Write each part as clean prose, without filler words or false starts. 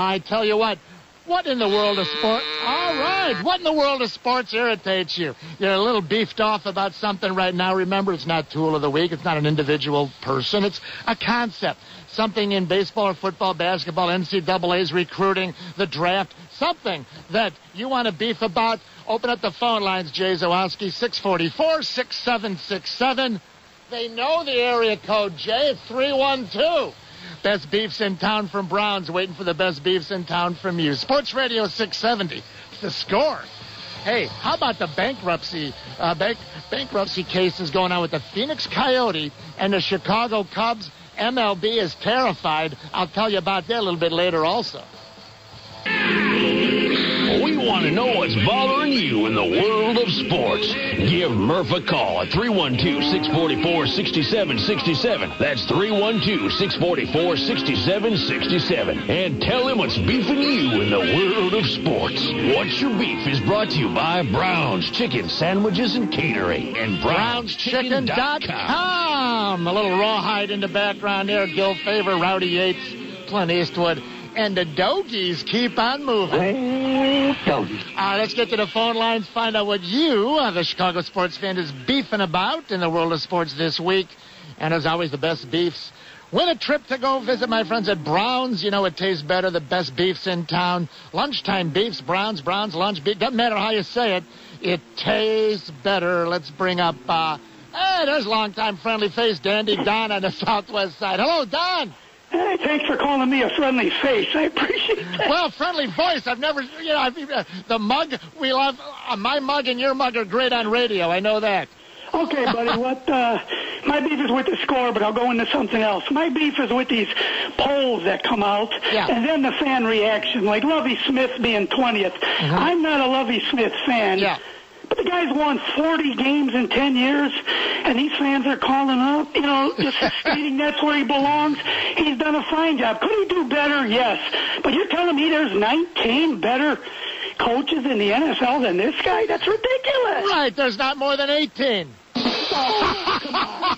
I tell you what in the world of sports? All right. What in the world of sports irritates you? You're a little beefed off about something right now. Remember, it's not Tool of the Week. It's not an individual person. It's a concept. Something in baseball or football, basketball, NCAA's recruiting, the draft, something that you want to beef about. Open up the phone lines, Jay Zawowski, 644-6767. They know the area code, Jay. It's 312. Best beefs in town from Browns, waiting for the best beefs in town from you. Sports Radio 670, The Score. Hey, how about the bankruptcy cases going on with the Phoenix Coyote and the Chicago Cubs? MLB is terrified. I'll tell you about that a little bit later also. We want to know what's bothering you in the world of sports. Give Murph a call at 312-644-6767. That's 312-644-6767. And tell him what's beefing you in the world of sports. What's Your Beef is brought to you by Brown's Chicken Sandwiches and Catering and BrownsChicken.com. A little rawhide in the background there. Gil Favor, Rowdy Yates, Clint Eastwood. And the Dogies keep on moving. Let's get to the phone lines, find out what you, the Chicago sports fan, is beefing about in the world of sports this week. And as always, the best beefs. Win a trip to go visit my friends at Brown's. You know it tastes better, the best beefs in town. Lunchtime beefs, Brown's lunch beef. Doesn't matter how you say it. It tastes better. Let's bring up, there's longtime friendly face, Dandy Don on the southwest side. Hello, Don. Hey, thanks for calling me a friendly face. I appreciate that. Well, friendly voice. I've never, the mug, we love, my mug and your mug are great on radio. I know that. Okay, buddy, my beef is with the Score, but I'll go into something else. My beef is with these polls that come out, and then the fan reaction, like Lovie Smith being 20th. Mm-hmm. I'm not a Lovie Smith fan. Yeah. But the guy's won 40 games in 10 years, and these fans are calling up, just stating that's where he belongs. He's done a fine job. Could he do better? Yes. But you're telling me there's 19 better coaches in the NFL than this guy? That's ridiculous. Right. There's not more than 18. Oh, come on.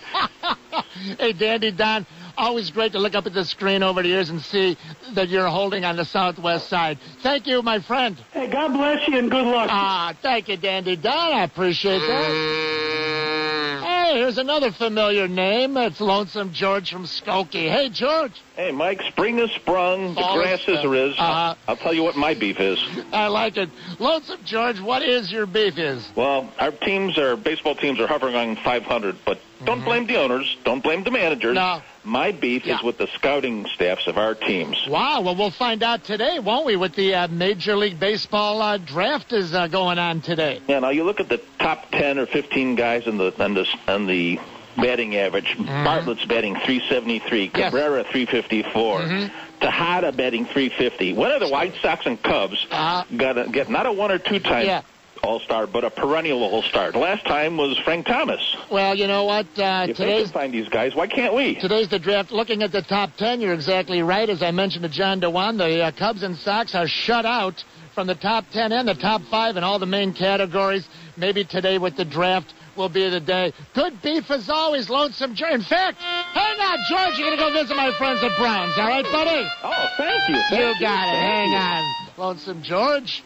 Hey, Dandy Don. Always great to look up at the screen over the years and see that you're holding on the southwest side. Thank you, my friend. Hey, God bless you and good luck. Thank you, Dandy Don. I appreciate that. Hey, here's another familiar name. It's Lonesome George from Skokie. Hey, George. Hey, Mike, spring has sprung. The grass is riz. I'll tell you what my beef is. I like it. Lonesome George, what is your beef is? Well, our baseball teams are hovering on 500, but don't blame the owners. Don't blame the managers. No. My beef is with the scouting staffs of our teams. Wow. Well, we'll find out today, won't we, with the Major League Baseball draft is going on today. Yeah, now you look at the top 10 or 15 guys in the batting average. Bartlett's batting 373, Cabrera 354, Tejada batting 350. When are the White Sox and Cubs gonna get not a one or two time All-Star, but a perennial All-Star? The last time was Frank Thomas. Well, you know what? If they can find these guys, why can't we? Today's the draft. Looking at the top 10, you're exactly right. As I mentioned to John DeWan, the Cubs and Sox are shut out from the top 10 and the top 5 in all the main categories. Maybe today with the draft will be the day. Good beef as always, Lonesome George. In fact, hang on, George. You're going to go visit my friends at Brown's. All right, buddy? Oh, thank you. You got it. Hang on. Lonesome George.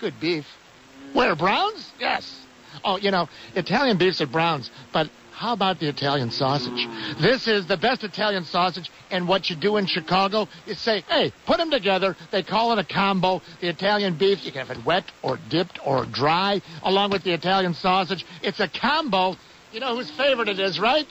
Good beef. Where, Brown's? Yes. Oh, Italian beef's at Brown's, but how about the Italian sausage? This is the best Italian sausage, and what you do in Chicago is say, hey, put them together. They call it a combo. The Italian beef, you can have it wet or dipped or dry, along with the Italian sausage. It's a combo. You know whose favorite it is, right?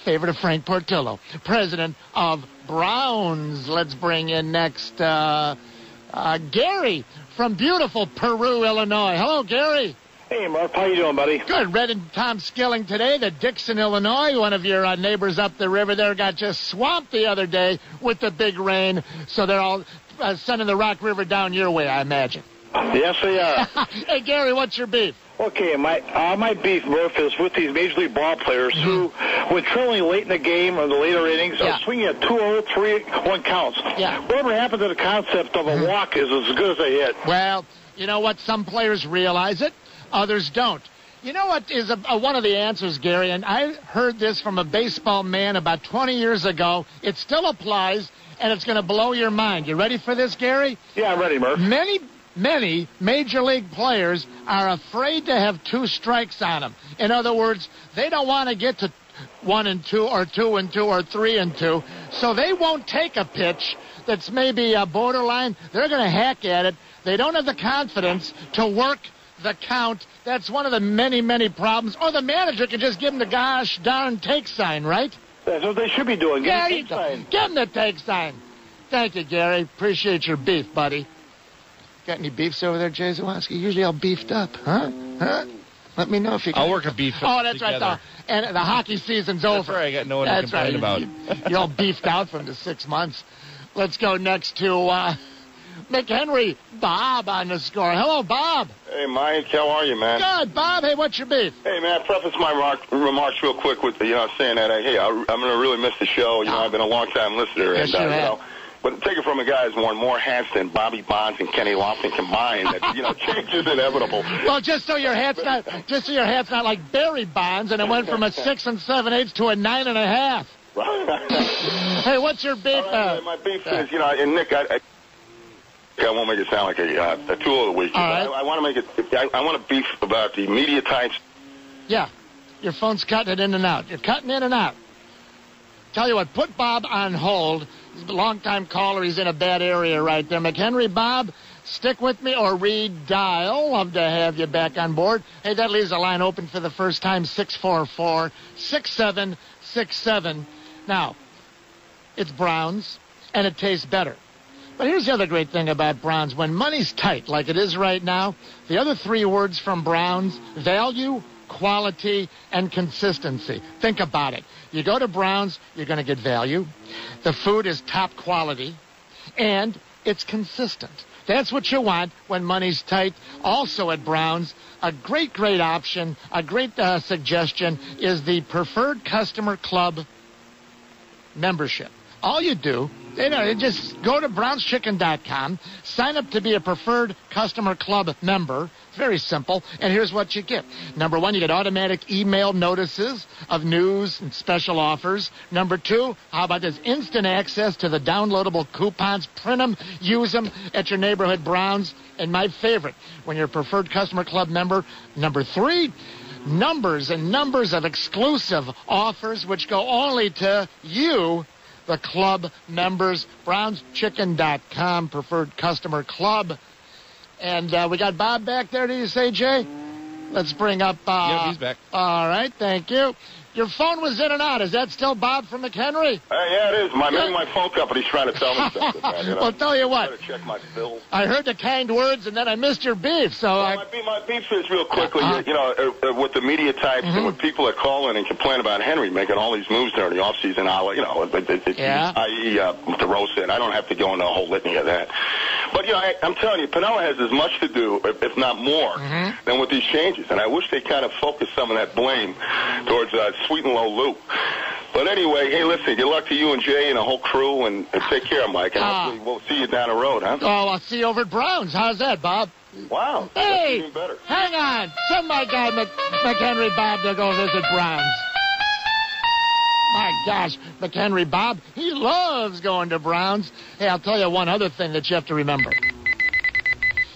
Favorite of Frank Portillo, president of Brown's. Let's bring in next Gary from beautiful Peru, Illinois. Hello, Gary. Hey, Murph. How you doing, buddy? Good. Red and Tom Skilling today. The Dixon, Illinois, one of your neighbors up the river there, got just swamped the other day with the big rain. So they're all sending the Rock River down your way, I imagine. Yes, they are. Hey, Gary, what's your beef? Okay, my beef, Murph, is with these Major League ball players who, when trailing late in the game or the later innings, are swinging at 2-0, 3-1 counts. Yeah. Whatever happened to the concept of a walk is as good as a hit. Well, you know what? Some players realize it. Others don't. You know what is one of the answers, Gary? And I heard this from a baseball man about 20 years ago. It still applies, and it's going to blow your mind. You ready for this, Gary? Yeah, I'm ready, Murph. Many major league players are afraid to have 2 strikes on them. In other words, they don't want to get to 1-2 or 2-2 or 3-2, so they won't take a pitch that's maybe borderline. They're going to hack at it. They don't have the confidence to work the count. That's one of the many problems. Or the manager can just give them the gosh darn take sign, right? That's what they should be doing. Give them the take sign. Thank you, Gary. Appreciate your beef, buddy. Got any beefs over there, Jay Zawaski? Usually all beefed up, huh? Let me know if you can. I'll work a beef Oh, that's together. Right. And the hockey season's over. That's right. I got no one to complain about. You're all beefed out from the 6 months. Let's go next to McHenry. Bob on the score. Hello, Bob. Hey, Mike. How are you, man? Good, Bob. Hey, what's your beef? Hey, man, I preface my remarks real quick with, saying that, hey, I'm going to really miss the show. I've been a long-time listener. Yes, and, you have. But take it from a guy who's worn more hats than Bobby Bonds and Kenny Lofton combined. That change is inevitable. Well, just so your hat's not like Barry Bonds, and it went from a 6 7/8 to a 9.5. Hey, what's your beef? My beef is, and Nick, I won't make it sound like a tool of the week. Right. I want to make it. I want to beef about the media types. Yeah, your phone's cutting it in and out. You're cutting in and out. Tell you what, put Bob on hold. He's a long-time caller. He's in a bad area right there. McHenry, Bob, stick with me or redial. Love to have you back on board. Hey, that leaves a line open for the first time, 644-6767. Now, it's Browns, and it tastes better. But here's the other great thing about Browns. When money's tight, like it is right now, the other 3 words from Browns, value, quality, and consistency. Think about it. You go to Browns, you're going to get value. The food is top quality, and it's consistent. That's what you want when money's tight. Also at Browns, a great option, a great suggestion is the Preferred Customer Club membership. All you do, just go to brownschicken.com, sign up to be a Preferred Customer Club member. It's very simple, and here's what you get. Number 1, you get automatic email notices of news and special offers. Number 2, how about this? Instant access to the downloadable coupons. Print them, use them at your neighborhood Browns. And my favorite, when you're a Preferred Customer Club member, number 3, numbers and numbers of exclusive offers which go only to you, the club members. brownschicken.com, Preferred Customer Club. And we got Bob back there, did you say, Jay? Let's bring up... Yep, he's back. All right, thank you. Your phone was in and out. Is that still Bob from McHenry? Yeah, it is. Maybe my phone company's trying to tell me something. Man, Well, tell you what. I gotta check my bills. I heard the kind words, and then I missed your beef. So my beef is real quickly, with the media types and with people that call in and complain about Henry making all these moves during the offseason, i.e. DeRosa, and I don't have to go into a whole litany of that. But, I'm telling you, Pinella has as much to do, if not more, than with these changes. And I wish they kind of focused some of that blame towards Sweet and Low Lou. But anyway, hey, listen, good luck to you and Jay and the whole crew, and take care, Mike. And hopefully we'll see you down the road, huh? Oh, I'll see you over at Browns. How's that, Bob? Wow. Hey, that's even better. Hang on. Send my guy McHenry Bob to go visit Browns. My gosh, McHenry Bob, he loves going to Browns. Hey, I'll tell you one other thing that you have to remember.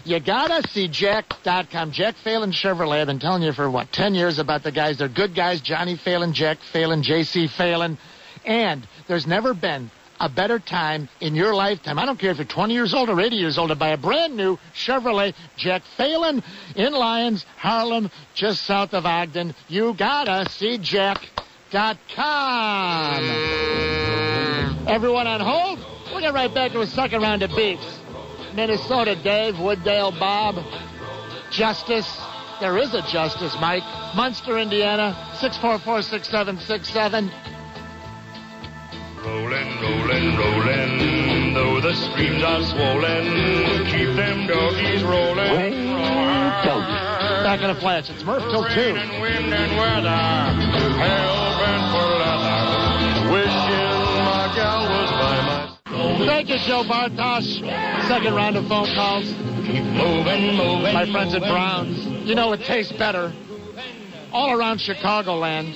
You gotta see Jack.com. Jack Phelan Chevrolet. I've been telling you for, 10 years about the guys. They're good guys. Johnny Phelan, Jack Phelan, J.C. Phelan. And there's never been a better time in your lifetime. I don't care if you're 20 years old or 80 years old to buy a brand new Chevrolet Jack Phelan in Lyons, Harlem, just south of Ogden. You gotta see Jack.com. Everyone on hold? We'll get right back to a second round of beefs. Minnesota, Dave, Wooddale, Bob, Justice. There is a Justice, Mike. Munster, Indiana, 644-6767. Rolling, rolling, rolling, though the streams are swollen, keep them doggies rolling. Back in a flash. It's Murph till 2. Rain and wind and weather, hell-bent for leather, wishing my gal was by my side. Thank you, Joe Bartosh. Second round of phone calls. Keep moving, moving. My friends at Browns. You know it tastes better all around Chicagoland.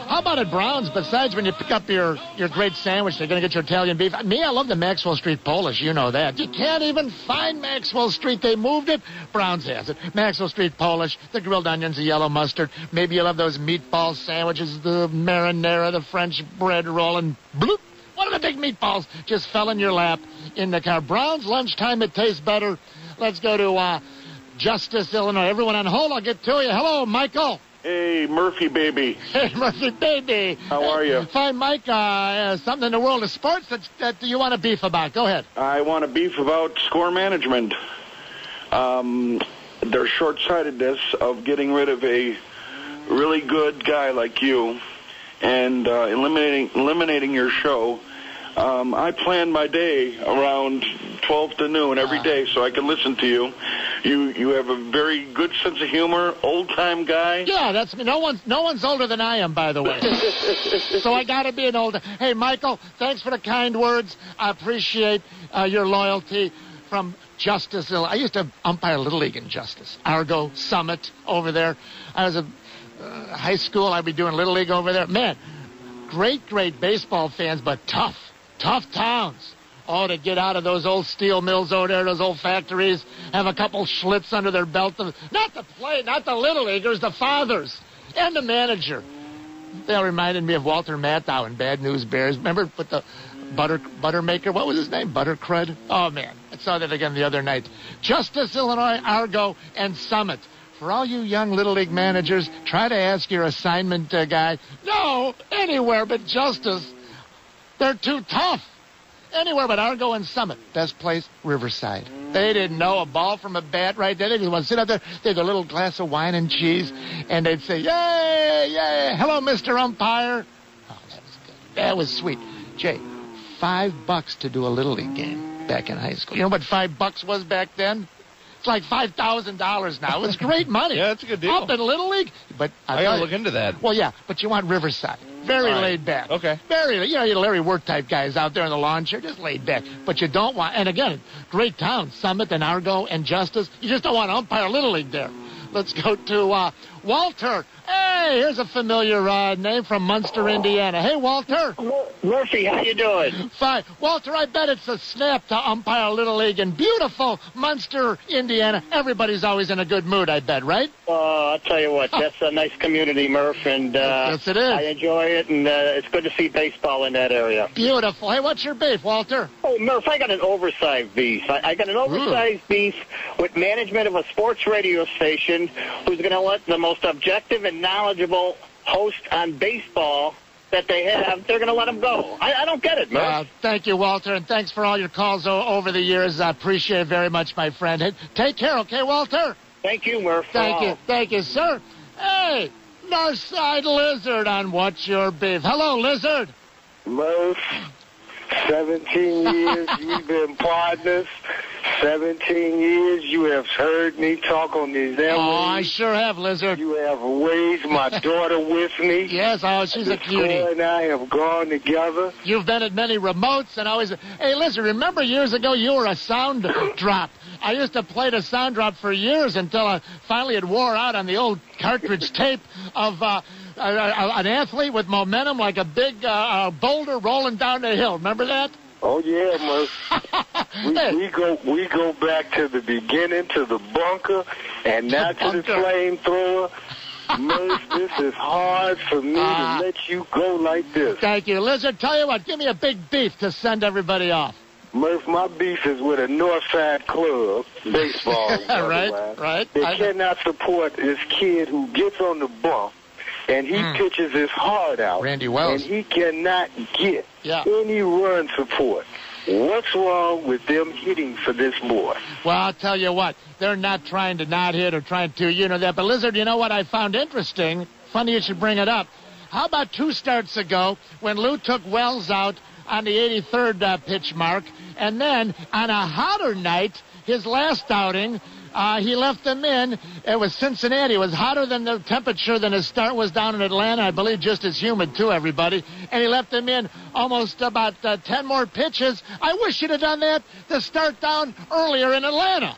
How about at Brown's? Besides when you pick up your great sandwich, they're going to get your Italian beef. Me, I love the Maxwell Street Polish. You know that. You can't even find Maxwell Street. They moved it. Brown's has it. Maxwell Street Polish, the grilled onions, the yellow mustard. Maybe you'll have those meatball sandwiches, the marinara, the French bread roll, and bloop. One of the big meatballs just fell in your lap in the car. Brown's lunchtime, it tastes better. Let's go to Justice, Illinois. Everyone on hold, I'll get to you. Hello, Michael. Hey, Murphy, baby. Hey, Murphy, baby. How are you? Fine, Mike. Something in the world of sports that you want to beef about. Go ahead. I want to beef about score management. Their short-sightedness of getting rid of a really good guy like you and eliminating your show. I plan my day around 12 to noon every day so I can listen to you. You have a very good sense of humor, old-time guy. Yeah, that's me. No one's older than I am, by the way. So I got to be an older. Hey, Michael, thanks for the kind words. I appreciate your loyalty from Justice. I used to umpire Little League in Justice. Argo, Summit, over there. I was a high school. I'd be doing Little League over there. Man, great baseball fans, but tough towns. Oh, to get out of those old steel mills over there, those old factories, have a couple schlitz under their belt. Not the Little Leaguers, the fathers, and the manager. They all reminded me of Walter Matthau in Bad News Bears. Remember with the butter maker? What was his name? Buttercrud? Oh, man. I saw that again the other night. Justice, Illinois, Argo, and Summit. For all you young Little League managers, try to ask your assignment guy, no, anywhere but Justice. They're too tough. Anywhere but Argo and Summit. Best place, Riverside. They didn't know a ball from a bat right there. They didn't want to sit out there. They had a little glass of wine and cheese, and they'd say, yay, yay, hello, Mr. Umpire. Oh, that was good. That was sweet. Jay, $5 to do a Little League game back in high school. You know what $5 was back then? It's like $5,000 now. It was great money. Yeah, that's a good deal. Up in Little League. But I got to look into that. Well, yeah, but you want Riverside. Very laid back. Okay. Very, you Larry Wirt type guys out there in the lawn chair, just laid back. But you don't want, and again, great towns, Summit and Argo and Justice. You just don't want to umpire Little League there. Let's go to Walter. Hey, here's a familiar name from Munster, Indiana. Hey, Walter. Murphy, how you doing? Fine. Walter, I bet it's a snap to umpire Little League in beautiful Munster, Indiana. Everybody's always in a good mood, I bet, right? I'll tell you what, that's a nice community, Murph, and yes, it is. I enjoy it, and it's good to see baseball in that area. Beautiful. Hey, what's your beef, Walter? Oh, Murph, I got an oversized beef. I got an oversized beef with management of a sports radio station who's going to let the most objective and knowledgeable host on baseball that they have, they're going to let them go. I don't get it, Murph. Thank you, Walter, and thanks for all your calls over the years. I appreciate it very much, my friend. Hey, take care, okay, Walter? Thank you, Murph. Thank you, sir. Hey, Northside Lizard on What's Your Beef. Hello, Lizard. Murph, 17 years you've been partners. 17 years you have heard me talk on these airwaves. Oh, I sure have, Lizard. You have raised my daughter with me. Yes, she's a cutie. Her and I have gone together. You've been at many remotes and always... Hey, Lizard, remember years ago you were a sound drop. I used to play the sound drop for years until finally it wore out on the old cartridge tape of an athlete with momentum like a big boulder rolling down the hill. Remember that? Oh, yeah, Murph. we go back to the beginning, to the bunker, and not to the flamethrower. Murph, this is hard for me to let you go like this. Thank you. Lizard, tell you what, give me a big beef to send everybody off. Murph, my beef is with a Northside club, baseball. Right. They cannot support this kid who gets on the bump, and he pitches his heart out. Randy Wells. And he cannot get any run support. What's wrong with them hitting for this boy? Well, I'll tell you what. They're not trying to not hit or trying to, that. But, Lizard, you know what I found interesting? Funny you should bring it up. How about 2 starts ago when Lou took Wells out on the 83rd pitch mark, and then on a hotter night, his last outing, he left them in. It was Cincinnati. It was hotter than the temperature than his start was down in Atlanta. I believe just as humid, too, everybody. And he left them in almost about 10 more pitches. I wish he'd have done that to start down earlier in Atlanta.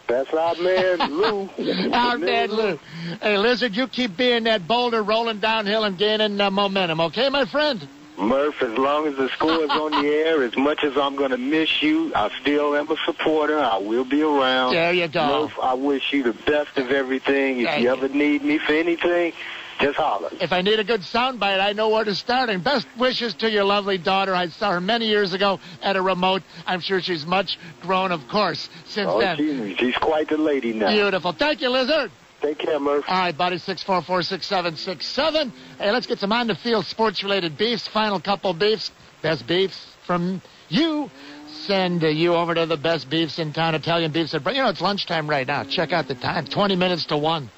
That's our man, Lou. Our man, Lou. Hey, Lizard, you keep being that boulder rolling downhill and gaining momentum, okay, my friend? Murph, as long as the score is on the air, as much as I'm going to miss you, I still am a supporter. I will be around. There you go. Murph, I wish you the best of everything. If you ever need me for anything, just holler. If I need a good soundbite, I know where to start. And best wishes to your lovely daughter. I saw her many years ago at a remote. I'm sure she's much grown, of course, since then. She's quite the lady now. Beautiful. Thank you, Lizard. Take care, Murph. All right, buddy, 644-6767. Hey, let's get some on-the-field sports-related beefs. Final couple beefs. Best beefs from you. Send you over to the best beefs in town, Italian beefs. It's lunchtime right now. Check out the time, 20 minutes to 1.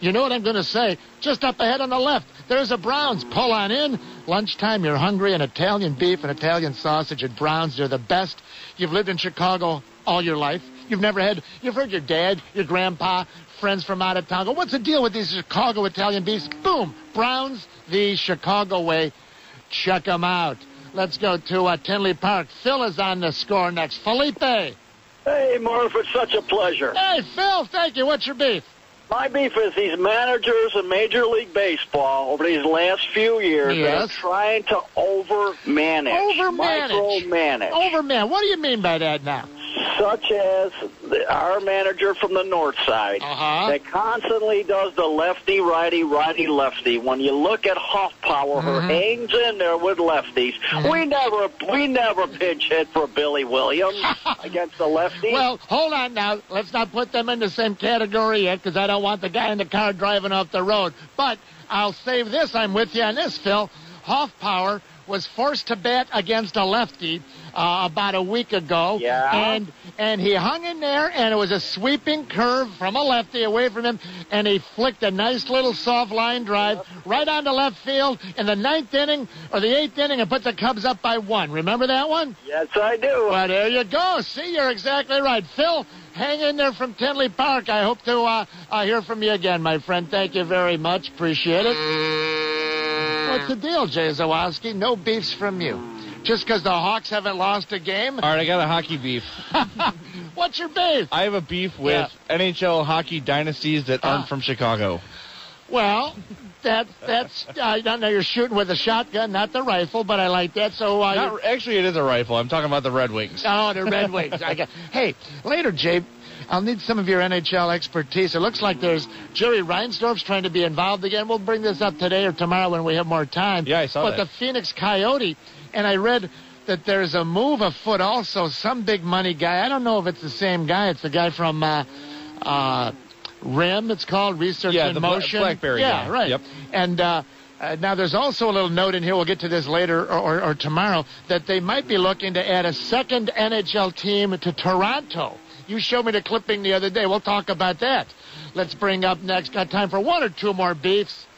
You know what I'm going to say? Just up ahead on the left, there's a Brown's. Pull on in. Lunchtime, you're hungry, and Italian beef and Italian sausage at Brown's. They're the best. You've lived in Chicago all your life. You've heard your dad, your grandpa, friends from out of town go, what's the deal with these Chicago Italian beefs? Boom. Brown's, the Chicago way. Check them out. Let's go to Tinley Park. Phil is on the score next. Felipe. Hey, Murph, it's such a pleasure. Hey, Phil, thank you. What's your beef? My beef is these managers in Major League Baseball over these last few years that are trying to overmanage. Micromanage. Overmanage. What do you mean by that now? Such as our manager from the north side that constantly does the lefty, righty, righty, lefty. When you look at Hoffpower, who hangs in there with lefties, we never pinch hit for Billy Williams against the lefties. Well, hold on now. Let's not put them in the same category yet, because I don't want the guy in the car driving off the road. But I'll save this. I'm with you on this, Phil. Hoffpower was forced to bat against a lefty about a week ago. And he hung in there, and it was a sweeping curve from a lefty away from him, and he flicked a nice little soft line drive right onto left field in the 9th inning or the 8th inning and put the Cubs up by 1. Remember that one? Yes, I do. Well, there you go. See, you're exactly right. Phil, hang in there from Tinley Park. I hope to hear from you again, my friend. Thank you very much. Appreciate it. What's the deal, Jay Zawoski? No beefs from you. Just because the Hawks haven't lost a game? All right, I got a hockey beef. What's your beef? I have a beef with NHL hockey dynasties that aren't from Chicago. Well, that's I don't know. You're shooting with a shotgun, not the rifle, but I like that. So actually, it is a rifle. I'm talking about the Red Wings. Oh, the Red Wings. Hey, later, Jay, I'll need some of your NHL expertise. It looks like there's Jerry Reinsdorf's trying to be involved again. We'll bring this up today or tomorrow when we have more time. Yeah, I saw that. But the Phoenix Coyote, and I read that there's a move afoot also. Some big money guy. I don't know if it's the same guy. It's the guy from RIM, it's called, Research in Motion. Blackberry guy. Right. Yep. And now there's also a little note in here, we'll get to this later or tomorrow, that they might be looking to add a second NHL team to Toronto. You showed me the clipping the other day. We'll talk about that. Let's bring up next. Got time for one or two more beefs,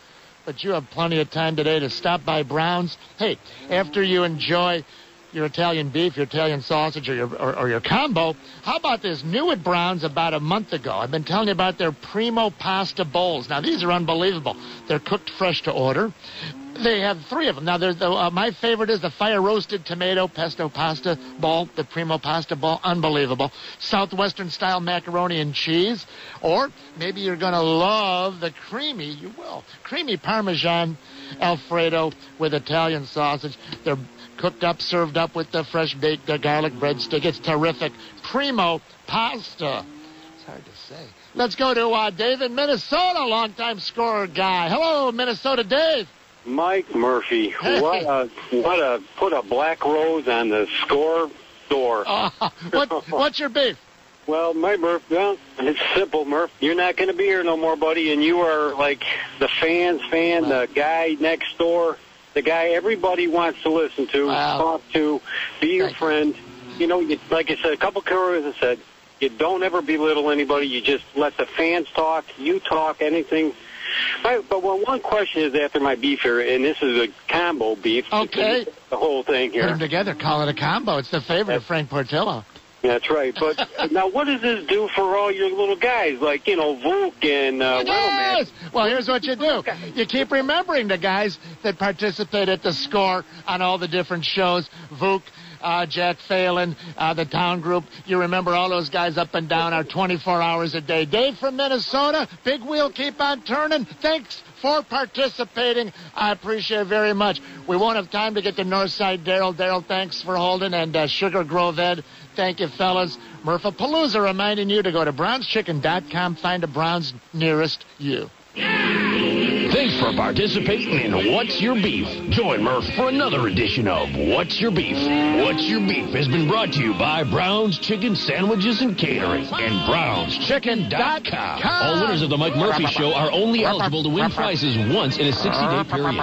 but you have plenty of time today to stop by Brown's. Hey, after you enjoy your Italian beef, your Italian sausage, or your combo, how about this new at Brown's about a month ago? I've been telling you about their Primo Pasta Bowls. Now, these are unbelievable. They're cooked fresh to order. They have 3 of them. Now, my favorite is the fire-roasted tomato pesto pasta bowl, the Primo Pasta Bowl. Unbelievable. Southwestern-style macaroni and cheese. Or maybe you're going to love the creamy Parmesan Alfredo with Italian sausage. They're cooked up, served up with the fresh baked garlic breadstick. It's terrific. Primo Pasta. It's hard to say. Let's go to Dave in Minnesota, longtime scorer guy. Hello, Minnesota Dave. Mike Murphy, what a put a black rose on the score door. What's your beef? Well, my Murph, it's simple, Murph. You're not going to be here no more, buddy, and you are like the fan, the guy next door, the guy everybody wants to listen to, talk to, be your friend. You know, like I said, a couple careers have said, you don't ever belittle anybody. You just let the fans talk. You talk anything. But one question is after my beef here, and this is a combo beef. Okay. The whole thing here. Put them together, call it a combo. It's the favorite of Frank Portillo. That's right. But now what does this do for all your little guys, like, Vuk and Yes! Well, here's what you do. You keep remembering the guys that participate at the score on all the different shows. Vuk, Jack Phelan, the town group. You remember all those guys up and down are 24 hours a day. Dave from Minnesota, big wheel keep on turning. Thanks for participating. I appreciate it very much. We won't have time to get to Northside Daryl. Daryl, thanks for holding. And Sugar Grove Ed, thank you, fellas. Murphapalooza reminding you to go to brownschicken.com. Find a Browns nearest you. Thanks for participating in What's Your Beef. Join Murph for another edition of What's Your Beef. What's Your Beef has been brought to you by Brown's Chicken Sandwiches and Catering and BrownsChicken.com. All winners of the Mike Murphy Show are only eligible to win prizes once in a 60-day period.